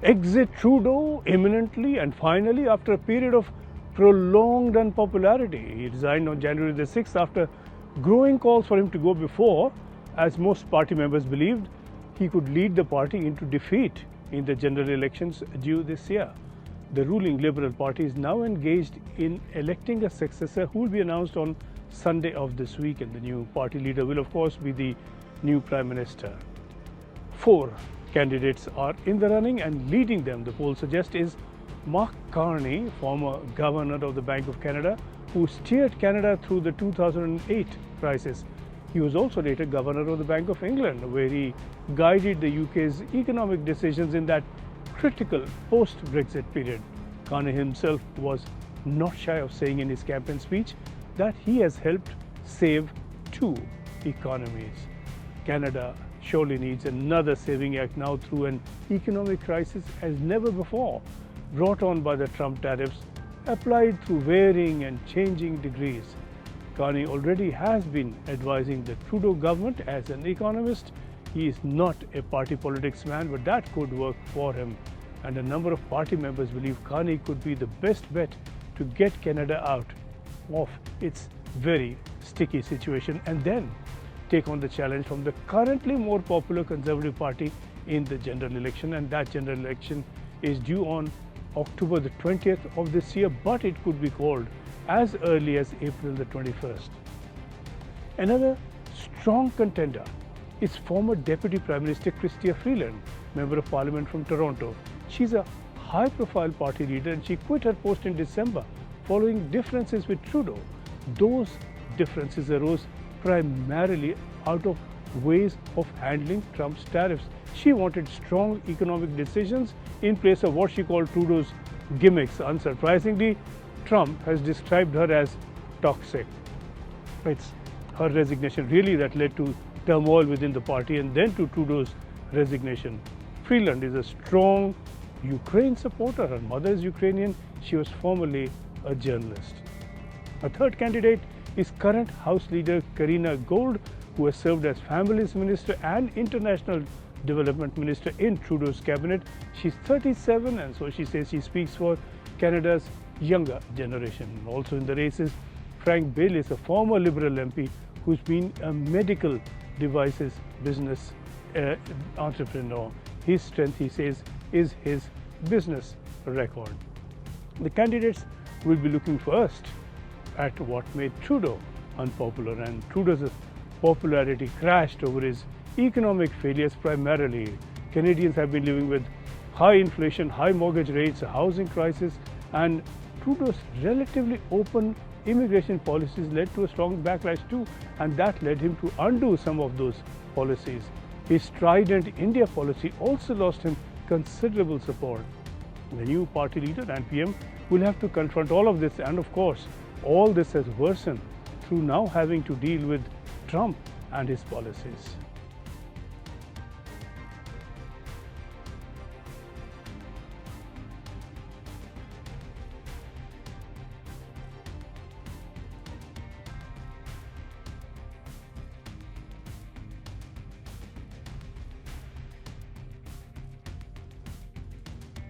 Exit Trudeau imminently and finally after a period of prolonged unpopularity. He resigned on January the 6th after growing calls for him to go before, as most party members believed, he could lead the party into defeat in the general elections due this year. The ruling Liberal Party is now engaged in electing a successor who will be announced on Sunday of this week, and the new party leader will of course be the new Prime Minister. 4 candidates are in the running, and leading them, the polls suggest, is Mark Carney, former governor of the Bank of Canada, who steered Canada through the 2008 crisis. He was also later governor of the Bank of England, where he guided the UK's economic decisions in that critical post-Brexit period. Carney himself was not shy of saying in his campaign speech that he has helped save 2 economies. Canada surely needs another saving act now through an economic crisis as never before, brought on by the Trump tariffs applied through varying and changing degrees. Carney already has been advising the Trudeau government as an economist. He is not a party politics man, but that could work for him. And a number of party members believe Carney could be the best bet to get Canada out of its very sticky situation and then take on the challenge from the currently more popular Conservative Party in the general election. And that general election is due on October the 20th of this year, but it could be called as early as April the 21st. Another strong contender is former Deputy Prime Minister Chrystia Freeland, Member of Parliament from Toronto. She's a high-profile party leader and she quit her post in December following differences with Trudeau. Those differences arose primarily out of ways of handling Trump's tariffs. She wanted strong economic decisions in place of what she called Trudeau's gimmicks. Unsurprisingly, Trump has described her as toxic. It's her resignation really that led to turmoil within the party and then to Trudeau's resignation. Freeland is a strong Ukraine supporter. Her mother is Ukrainian. She was formerly a journalist. A third candidate is current House Leader Karina Gold, who has served as Families Minister and International Development Minister in Trudeau's cabinet. She's 37 and so she says she speaks for Canada's younger generation. Also in the race is Frank Baylis, a former Liberal MP who's been a medical devices business entrepreneur. His strength, he says, is his business record. The candidates will be looking first at what made Trudeau unpopular, and Trudeau's popularity crashed over his economic failures primarily. Canadians have been living with high inflation, high mortgage rates, a housing crisis, and Trudeau's relatively open immigration policies led to a strong backlash too, and that led him to undo some of those policies. His strident India policy also lost him considerable support. The new party leader and PM will have to confront all of this, and of course, all this has worsened through now having to deal with Trump and his policies.